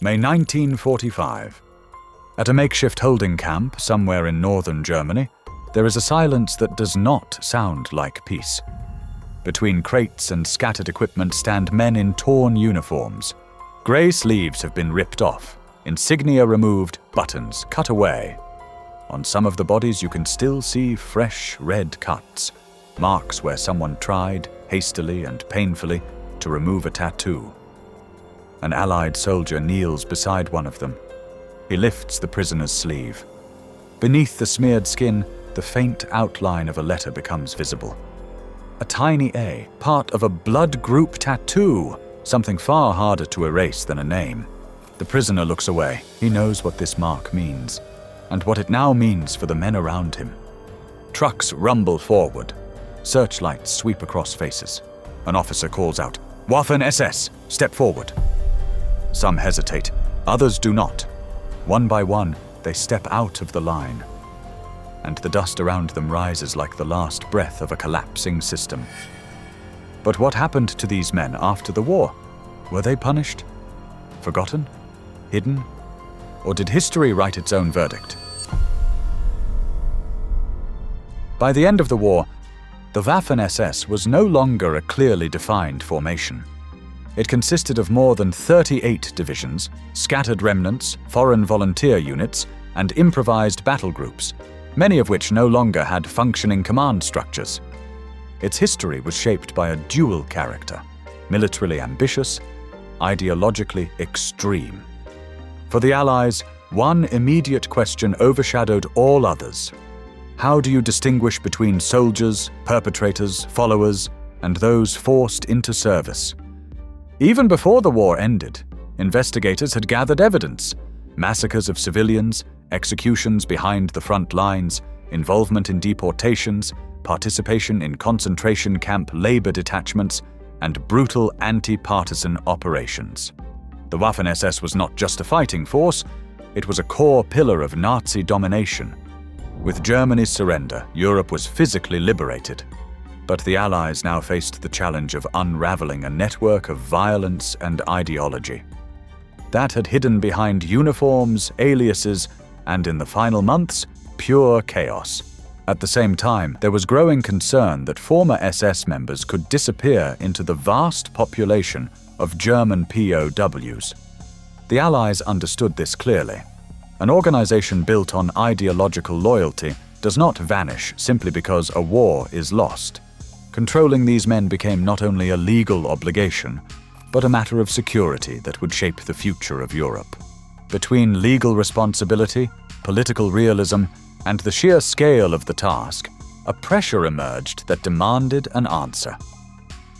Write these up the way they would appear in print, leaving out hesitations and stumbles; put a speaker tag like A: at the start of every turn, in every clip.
A: May 1945. At a makeshift holding camp somewhere in northern Germany, there is a silence that does not sound like peace. Between crates and scattered equipment stand men in torn uniforms. Grey sleeves have been ripped off, insignia removed, buttons cut away. On some of the bodies you can still see fresh red cuts, marks where someone tried, hastily and painfully, to remove a tattoo. An Allied soldier kneels beside one of them. He lifts the prisoner's sleeve. Beneath the smeared skin, the faint outline of a letter becomes visible. A tiny A, part of a blood group tattoo, something far harder to erase than a name. The prisoner looks away. He knows what this mark means, and what it now means for the men around him. Trucks rumble forward. Searchlights sweep across faces. An officer calls out, "Waffen-SS, step forward." Some hesitate, others do not. One by one, they step out of the line, and the dust around them rises like the last breath of a collapsing system. But what happened to these men after the war? Were they punished? Forgotten? Hidden? Or did history write its own verdict? By the end of the war, the Waffen-SS was no longer a clearly defined formation. It consisted of more than 38 divisions, scattered remnants, foreign volunteer units, and improvised battle groups, many of which no longer had functioning command structures. Its history was shaped by a dual character, militarily ambitious, ideologically extreme. For the Allies, one immediate question overshadowed all others. How do you distinguish between soldiers, perpetrators, followers, and those forced into service? Even before the war ended, investigators had gathered evidence: massacres of civilians, executions behind the front lines, involvement in deportations, participation in concentration camp labor detachments, and brutal anti-partisan operations. The Waffen-SS was not just a fighting force, it was a core pillar of Nazi domination. With Germany's surrender, Europe was physically liberated. But the Allies now faced the challenge of unraveling a network of violence and ideology. That had hidden behind uniforms, aliases, and in the final months, pure chaos. At the same time, there was growing concern that former SS members could disappear into the vast population of German POWs. The Allies understood this clearly. An organization built on ideological loyalty does not vanish simply because a war is lost. Controlling these men became not only a legal obligation, but a matter of security that would shape the future of Europe. Between legal responsibility, political realism, and the sheer scale of the task, a pressure emerged that demanded an answer.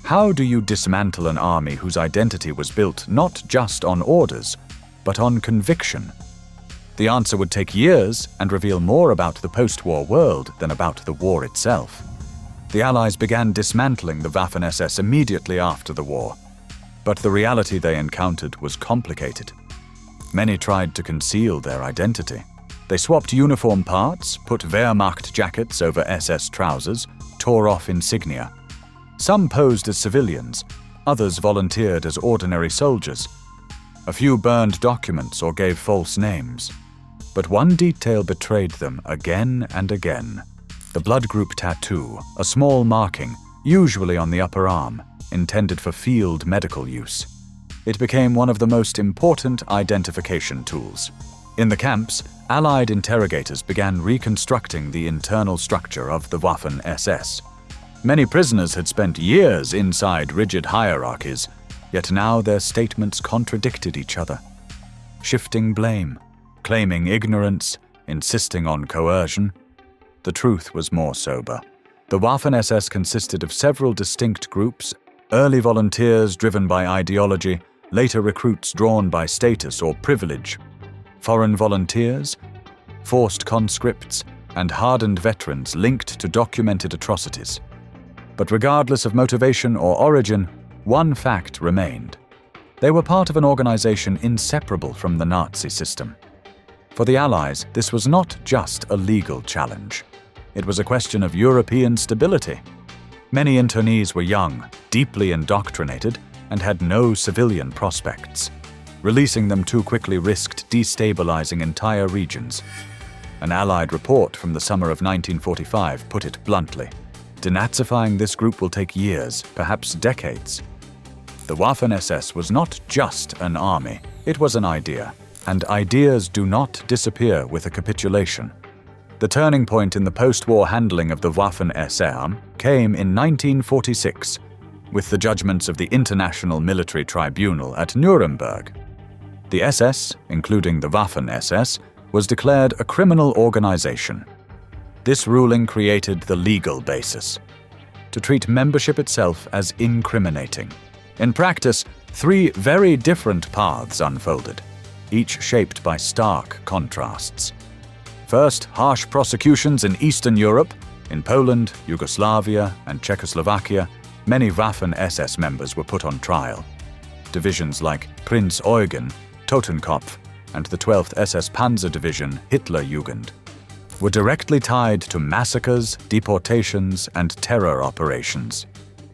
A: How do you dismantle an army whose identity was built not just on orders, but on conviction? The answer would take years and reveal more about the post-war world than about the war itself. The Allies began dismantling the Waffen-SS immediately after the war, but the reality they encountered was complicated. Many tried to conceal their identity. They swapped uniform parts, put Wehrmacht jackets over SS trousers, tore off insignia. Some posed as civilians, others volunteered as ordinary soldiers. A few burned documents or gave false names. But one detail betrayed them again and again. The blood group tattoo, a small marking, usually on the upper arm, intended for field medical use. It became one of the most important identification tools. In the camps, Allied interrogators began reconstructing the internal structure of the Waffen-SS. Many prisoners had spent years inside rigid hierarchies, yet now their statements contradicted each other. Shifting blame, claiming ignorance, insisting on coercion. The truth was more sober. The Waffen-SS consisted of several distinct groups: early volunteers driven by ideology, later recruits drawn by status or privilege, foreign volunteers, forced conscripts, and hardened veterans linked to documented atrocities. But regardless of motivation or origin, one fact remained. They were part of an organization inseparable from the Nazi system. For the Allies, this was not just a legal challenge. It was a question of European stability. Many internees were young, deeply indoctrinated, and had no civilian prospects. Releasing them too quickly risked destabilizing entire regions. An Allied report from the summer of 1945 put it bluntly. Denazifying this group will take years, perhaps decades. The Waffen-SS was not just an army, it was an idea, and ideas do not disappear with a capitulation. The turning point in the post-war handling of the Waffen-SS came in 1946, with the judgments of the International Military Tribunal at Nuremberg. The SS, including the Waffen-SS, was declared a criminal organization. This ruling created the legal basis to treat membership itself as incriminating. In practice, three very different paths unfolded, each shaped by stark contrasts. First, harsh prosecutions in Eastern Europe. In Poland, Yugoslavia, and Czechoslovakia, many Waffen-SS members were put on trial. Divisions like Prinz Eugen, Totenkopf, and the 12th SS Panzer Division Hitlerjugend were directly tied to massacres, deportations, and terror operations.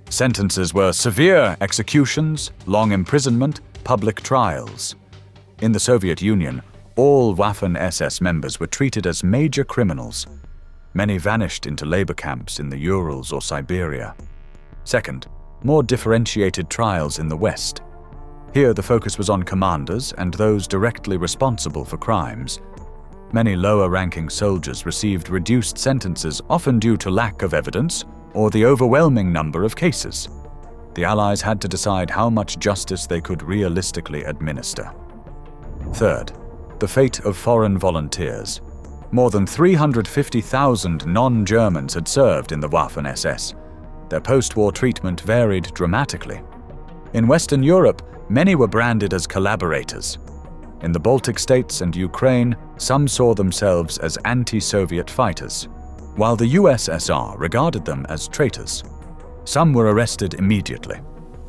A: Sentences were severe executions, long imprisonment, public trials. In the Soviet Union, all Waffen-SS members were treated as major criminals. Many vanished into labor camps in the Urals or Siberia. Second, more differentiated trials in the West. Here the focus was on commanders and those directly responsible for crimes. Many lower-ranking soldiers received reduced sentences, often due to lack of evidence or the overwhelming number of cases. The Allies had to decide how much justice they could realistically administer. Third, the fate of foreign volunteers. More than 350,000 non-Germans had served in the Waffen-SS. Their post-war treatment varied dramatically. In Western Europe, many were branded as collaborators. In the Baltic states and Ukraine, some saw themselves as anti-Soviet fighters, while the USSR regarded them as traitors. Some were arrested immediately.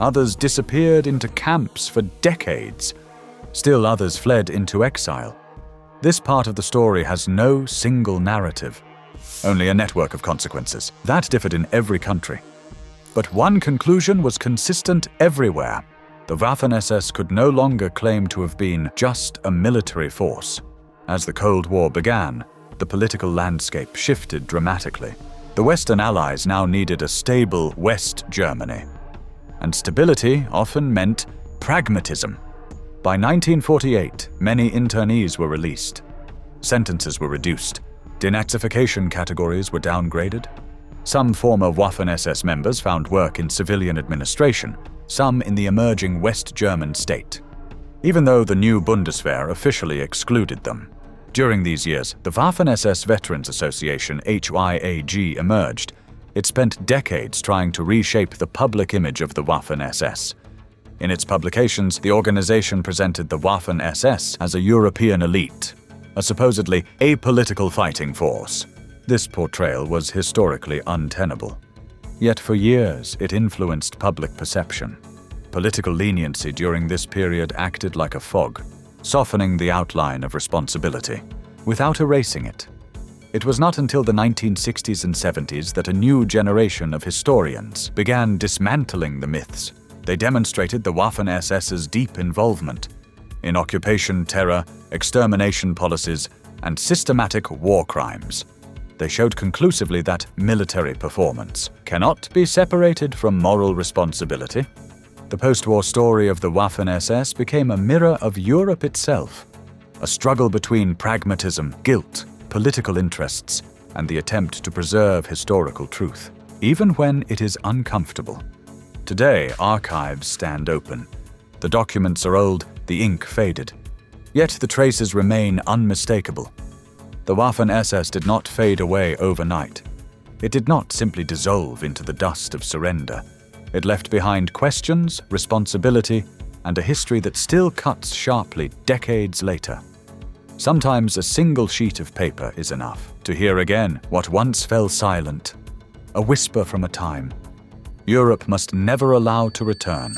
A: Others disappeared into camps for decades. Still others fled into exile. This part of the story has no single narrative, only a network of consequences. That differed in every country. But one conclusion was consistent everywhere. The Waffen-SS could no longer claim to have been just a military force. As the Cold War began, the political landscape shifted dramatically. The Western Allies now needed a stable West Germany. And stability often meant pragmatism. By 1948, many internees were released. Sentences were reduced. Denazification categories were downgraded. Some former Waffen-SS members found work in civilian administration, some in the emerging West German state, even though the new Bundeswehr officially excluded them. During these years, the Waffen-SS Veterans Association HIAG emerged. It spent decades trying to reshape the public image of the Waffen-SS. In its publications, the organization presented the Waffen-SS as a European elite, a supposedly apolitical fighting force. This portrayal was historically untenable. Yet for years, it influenced public perception. Political leniency during this period acted like a fog, softening the outline of responsibility, without erasing it. It was not until the 1960s and 70s that a new generation of historians began dismantling the myths. They demonstrated the Waffen-SS's deep involvement in occupation terror, extermination policies, and systematic war crimes. They showed conclusively that military performance cannot be separated from moral responsibility. The post-war story of the Waffen-SS became a mirror of Europe itself, a struggle between pragmatism, guilt, political interests, and the attempt to preserve historical truth, even when it is uncomfortable. Today, archives stand open. The documents are old, the ink faded. Yet the traces remain unmistakable. The Waffen-SS did not fade away overnight. It did not simply dissolve into the dust of surrender. It left behind questions, responsibility, and a history that still cuts sharply decades later. Sometimes a single sheet of paper is enough to hear again what once fell silent, a whisper from a time Europe must never allow to return.